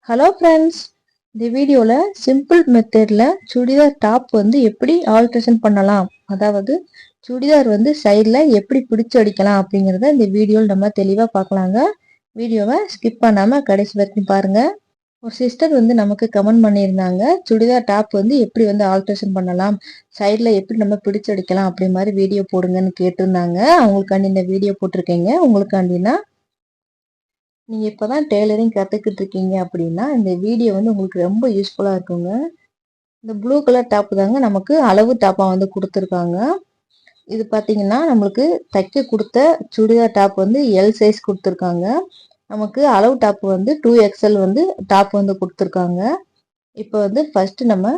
Hello friends, இந்த வீடியோவில் simple மெத்தடில் சுடிதார் டாப் வந்து எப்படி ஆல்ட்ரேஷன் பண்ணலாம், அதாவது சுடிதார் வந்து சைடில் எப்படி பிடிச்சி அடிக்கலாம் அப்படிங்கிறத இந்த வீடியோவில் நம்ம தெளிவாக பார்க்கலாங்க. வீடியோவை ஸ்கிப் பண்ணாமல் கடைசி வரைக்கும் பாருங்கள். ஒரு சிஸ்டர் வந்து நமக்கு கமெண்ட் பண்ணியிருந்தாங்க, சுடிதார் டாப் வந்து எப்படி வந்து ஆல்ட்ரேஷன் பண்ணலாம், சைடில் எப்படி நம்ம பிடிச்சி அடிக்கலாம் அப்படி மாதிரி வீடியோ போடுங்கன்னு கேட்டிருந்தாங்க. அவங்களுக்காண்டி இந்த வீடியோ போட்டிருக்கேங்க. உங்களுக்காண்டினா நீங்கள் இப்போ தான் டெய்லரிங் கற்றுக்கிட்டு இருக்கீங்க அப்படின்னா இந்த வீடியோ வந்து உங்களுக்கு ரொம்ப யூஸ்ஃபுல்லாக இருக்குங்க. இந்த ப்ளூ கலர் டாப்பு தாங்க நமக்கு அளவு டாப்பாக வந்து கொடுத்துருக்காங்க. இது பார்த்தீங்கன்னா நம்மளுக்கு தைக்க கொடுத்த சுடிதார் டாப் வந்து எல் சைஸ் கொடுத்துருக்காங்க. நமக்கு அளவு டாப் வந்து 2XL வந்து டாப் வந்து கொடுத்துருக்காங்க. இப்போ வந்து ஃபஸ்ட்டு நம்ம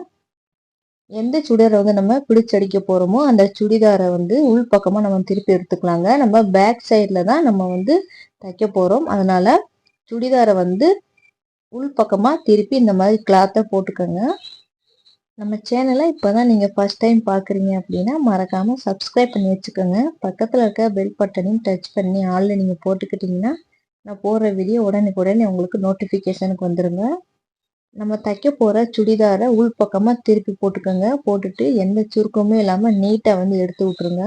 எந்த சுடிதாரை வந்து நம்ம பிடிச்சடிக்க போகிறோமோ அந்த சுடிதாரை வந்து உள் பக்கமாக நம்ம திருப்பி எடுத்துக்கலாங்க. நம்ம பேக் சைடில் தான் நம்ம வந்து தைக்க போகிறோம். அதனால் சுடிதாரை வந்து உள் பக்கமாக திருப்பி இந்த மாதிரி கிளாத்தை போட்டுக்கோங்க. நம்ம சேனலை இப்போ தான் நீங்கள் ஃபஸ்ட் டைம் பார்க்குறீங்க அப்படின்னா மறக்காமல் சப்ஸ்கிரைப் பண்ணி வச்சுக்கோங்க. பக்கத்தில் இருக்க பெல் பட்டனையும் டச் பண்ணி ஆளில் நீங்கள் போட்டுக்கிட்டிங்கன்னா நான் போடுற வீடியோ உடனுக்குடனே உங்களுக்கு நோட்டிஃபிகேஷனுக்கு வந்துடுங்க. நம்ம தைக்க போகிற சுடிதாரை உள் பக்கமாக திருப்பி போட்டுக்கோங்க. போட்டுட்டு எந்த சுருக்கமும் இல்லாமல் நீட்டாக வந்து எடுத்து விட்ருங்க.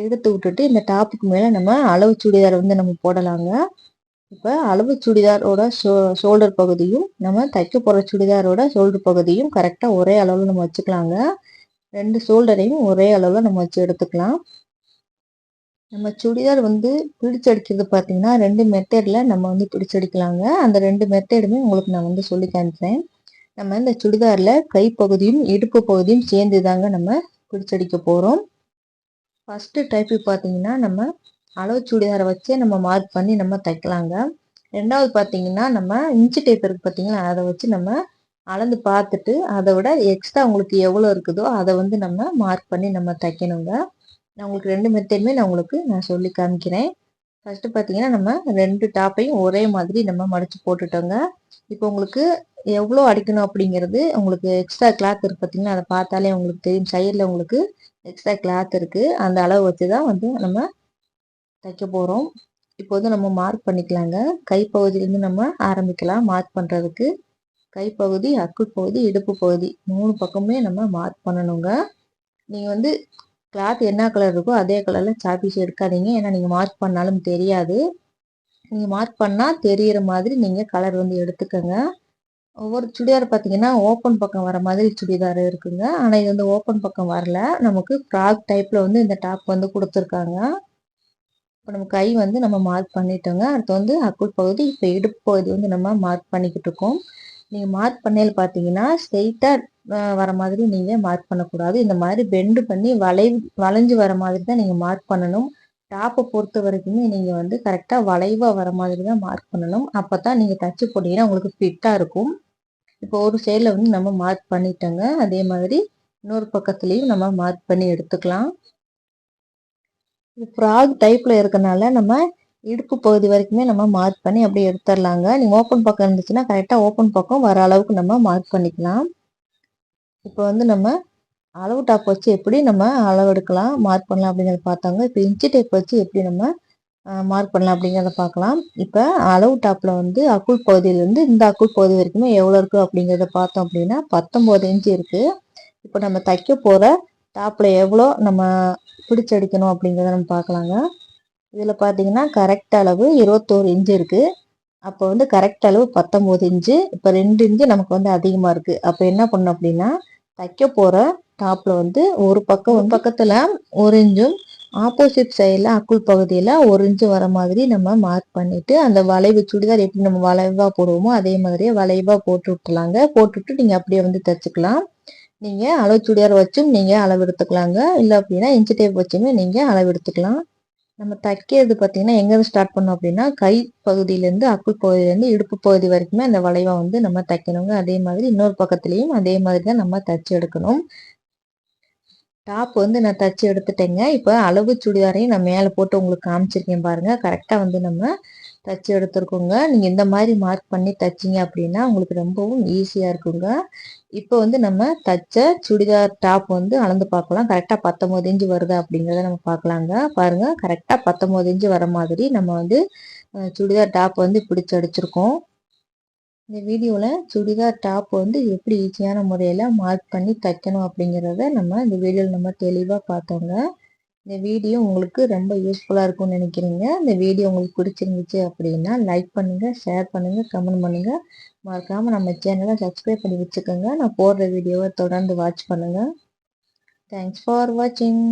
எடுத்து விட்டுட்டு இந்த டாப்புக்கு மேலே நம்ம அளவு சுடிதாரை வந்து நம்ம போடலாங்க. இப்போ அளவு சுடிதாரோட ஷோல்டர் பகுதியும் நம்ம தைக்க போகிற சுடிதாரோட ஷோல்டர் பகுதியும் கரெக்டாக ஒரே அளவில் நம்ம வச்சுக்கலாங்க. ரெண்டு ஷோல்டரையும் ஒரே அளவில் நம்ம வச்சு எடுத்துக்கலாம். நம்ம சுடிதார் வந்து பிடிச்சடிக்கிறது பார்த்தீங்கன்னா ரெண்டு மெத்தடில் நம்ம வந்து பிடிச்சடிக்கலாங்க. அந்த ரெண்டு மெத்தடுமே உங்களுக்கு நான் வந்து சொல்லி காமிக்கிறேன். நம்ம இந்த சுடிதாரில் கைப்பகுதியும் இடுப்பு பகுதியும் சேர்ந்து தாங்க நம்ம பிடிச்சடிக்க போகிறோம். ஃபஸ்ட்டு டைப்பு பார்த்தீங்கன்னா நம்ம அளவு சுடிதாரை வச்சே நம்ம மார்க் பண்ணி நம்ம தைக்கலாங்க. ரெண்டாவது பார்த்தீங்கன்னா நம்ம இன்ச்சு டேப் இருக்குது பார்த்தீங்களா, அதை வச்சு நம்ம அளந்து பார்த்துட்டு அதை விட எக்ஸ்ட்ரா உங்களுக்கு எவ்வளோ இருக்குதோ அதை வந்து நம்ம மார்க் பண்ணி நம்ம தைக்கணுங்க. நான் உங்களுக்கு ரெண்டு மெத்தடுமே நான் சொல்லி காமிக்கிறேன். ஃபஸ்ட்டு பார்த்தீங்கன்னா நம்ம ரெண்டு டாப்பையும் ஒரே மாதிரி நம்ம மடித்து போட்டுட்டோங்க. இப்போ உங்களுக்கு எவ்வளோ அடிக்கணும் அப்படிங்கிறது உங்களுக்கு எக்ஸ்ட்ரா கிளாத் இருக்குது பார்த்தீங்கன்னா, அதை பார்த்தாலே உங்களுக்கு தெரியும். சைடில் உங்களுக்கு எக்ஸ்ட்ரா கிளாத் இருக்குது. அந்த அளவு வச்சு தான் வந்து நம்ம தைக்க போகிறோம். இப்போ வந்து நம்ம மார்க் பண்ணிக்கலாங்க. கைப்பகுதியிலேருந்து நம்ம ஆரம்பிக்கலாம் மார்க் பண்ணுறதுக்கு. கைப்பகுதி, அக்குள் பகுதி, இடுப்பு பகுதி 3 பக்கமே நம்ம மார்க் பண்ணணுங்க. நீங்கள் வந்து கிளாத் என்ன கலர் இருக்கோ அதே கலரில் சாப்பீஸ் எடுக்காதீங்க. ஏன்னா நீங்கள் மார்க் பண்ணாலும் தெரியாது. நீங்கள் மார்க் பண்ணால் தெரிகிற மாதிரி நீங்கள் கலர் வந்து எடுத்துக்கோங்க. ஒவ்வொரு சுடிதார் பார்த்தீங்கன்னா ஓப்பன் பக்கம் வர மாதிரி சுடிதார் இருக்குங்க. ஆனால் இது வந்து ஓப்பன் பக்கம் வரல. நமக்கு ஃப்ராக் டைப்பில் வந்து இந்த டாப் வந்து கொடுத்துருக்காங்க. இப்போ நம்ம கை வந்து நம்ம மார்க் பண்ணிட்டோங்க. அடுத்து வந்து அக்குள் பகுதி, இப்போ இடுப்பு பகுதி வந்து நம்ம மார்க் பண்ணிக்கிட்டு இருக்கோம். நீங்கள் மார்க் பண்ணையில் பார்த்தீங்கன்னா ஸ்ட்ரெயிட்டாக வர மாதிரி நீங்கள் மார்க் பண்ணக்கூடாது. இந்த மாதிரி பெண்டு பண்ணி வளைஞ்சு வர மாதிரி தான் நீங்கள் மார்க் பண்ணணும். டாப்பை பொறுத்த வரைக்குமே நீங்கள் வந்து கரெக்டாக வளைவாக வர மாதிரி தான் மார்க் பண்ணணும். அப்போ தான் நீங்கள் தச்சு போட்டிங்கன்னா உங்களுக்கு ஃபிட்டாக இருக்கும். இப்போ ஒரு சைடில் வந்து நம்ம மார்க் பண்ணிட்டோங்க. அதே மாதிரி இன்னொரு பக்கத்துலேயும் நம்ம மார்க் பண்ணி எடுத்துக்கலாம். ஃப்ராக் டைப்பில் இருக்கனால நம்ம இடுப்பு பகுதி வரைக்குமே நம்ம மார்க் பண்ணி அப்படியே எடுத்துடலாங்க. நீங்கள் ஓப்பன் பக்கம் இருந்துச்சுன்னா கரெக்டாக ஓப்பன் பக்கம் வர அளவுக்கு நம்ம மார்க் பண்ணிக்கலாம். இப்போ வந்து நம்ம அளவு டாப் வச்சு எப்படி நம்ம அளவு எடுக்கலாம் மார்க் பண்ணலாம் அப்படிங்கிறத பார்த்தாங்க. இப்போ இன்ச்சு டேப் வச்சு எப்படி நம்ம மார்க் பண்ணலாம் அப்படிங்கிறத பார்க்கலாம். இப்போ அளவு டாப்பில் வந்து அக்குள் பகுதியிலேருந்து இந்த அக்குள் பகுதி வரைக்குமே எவ்வளோ இருக்குது அப்படிங்கிறத பார்த்தோம் அப்படின்னா 19 இன்ச்சு இருக்குது. இப்போ நம்ம தைக்க போகிற டாப்பில் எவ்வளோ நம்ம பிடிச்சடிக்கணும் அப்படிங்கிறத நம்ம பார்க்கலாங்க. இதில் பார்த்தீங்கன்னா கரெக்ட் அளவு 21 இன்ச்சு இருக்குது. அப்போ வந்து கரெக்ட் அளவு 19 இன்ச்சு. இப்போ 2 இன்ச்சு நமக்கு வந்து அதிகமாக இருக்குது. அப்போ என்ன பண்ணணும் அப்படின்னா தைக்க போகிற டாப்பில் வந்து ஒரு பக்கத்தில் 1 இன்ச்சும் ஆப்போசிட் சைடில் அக்குள் பகுதியில் 1 இன்ச்சு வர மாதிரி நம்ம மார்க் பண்ணிவிட்டு அந்த வளைவு சுடிதார் எப்படி நம்ம வளைவாக போடுவோமோ அதே மாதிரியே வளைவாக போட்டு விட்டுலாங்க. போட்டுவிட்டு நீங்கள் அப்படியே வந்து தைச்சிக்கலாம். நீங்கள் அளவு சுடிதார் வச்சும் நீங்கள் அளவு எடுத்துக்கலாங்க. இல்லை அப்படின்னா இன்ச்சு டேப் வச்சுமே நீங்கள் அளவு எடுத்துக்கலாம். நம்ம தைக்கிறது பார்த்தீங்கன்னா எங்கேருந்து ஸ்டார்ட் பண்ணோம் அப்படின்னா கை பகுதியிலேருந்து அக்குள் பகுதியிலேருந்து இடுப்பு பகுதி வரைக்குமே அந்த வளைவை வந்து நம்ம தைக்கணுங்க. அதே மாதிரி இன்னொரு பக்கத்துலேயும் அதே மாதிரி தான் நம்ம தைச்சி எடுக்கணும். டாப் வந்து நான் தைச்சி எடுத்துட்டேங்க. இப்போ அளவு சுடிதாரையும் நான் மேலே போட்டு உங்களுக்கு காமிச்சிருக்கேன் பாருங்கள். கரெக்டாக வந்து நம்ம தைச்சி எடுத்துருக்கோங்க. நீங்கள் இந்த மாதிரி மார்க் பண்ணி தைச்சிங்க அப்படின்னா உங்களுக்கு ரொம்பவும் ஈஸியாக இருக்குங்க. இப்போ வந்து நம்ம தைச்ச சுடிதார் டாப் வந்து அளந்து பார்க்கலாம். கரெக்டாக 19 இன்ச்சு வருதா அப்படிங்கிறத நம்ம பார்க்கலாங்க. பாருங்கள் கரெக்டாக 19 இன்ச்சு வர மாதிரி நம்ம வந்து சுடிதார் டாப் வந்து பிடிச்சி அடிச்சிருக்கோம். இந்த வீடியோவில் சுடிதார் டாப் வந்து எப்படி ஈஸியான முறையில் மார்க் பண்ணி தைக்கணும் அப்படிங்கிறத இந்த வீடியோவில் நம்ம தெளிவாக பார்த்தோங்க. இந்த வீடியோ உங்களுக்கு ரொம்ப யூஸ்ஃபுல்லாக இருக்கும்னு நினைக்கிறீங்க. இந்த வீடியோ உங்களுக்கு பிடிச்சிருந்துச்சு அப்படின்னா லைக் பண்ணுங்கள், ஷேர் பண்ணுங்கள், கமெண்ட் பண்ணுங்கள். மறக்காமல் நம்ம சேனலை சப்ஸ்கிரைப் பண்ணி வச்சுக்கோங்க. நான் போடுற வீடியோவை தொடர்ந்து வாட்ச் பண்ணுங்கள். தேங்க்ஸ் ஃபார் வாட்சிங்.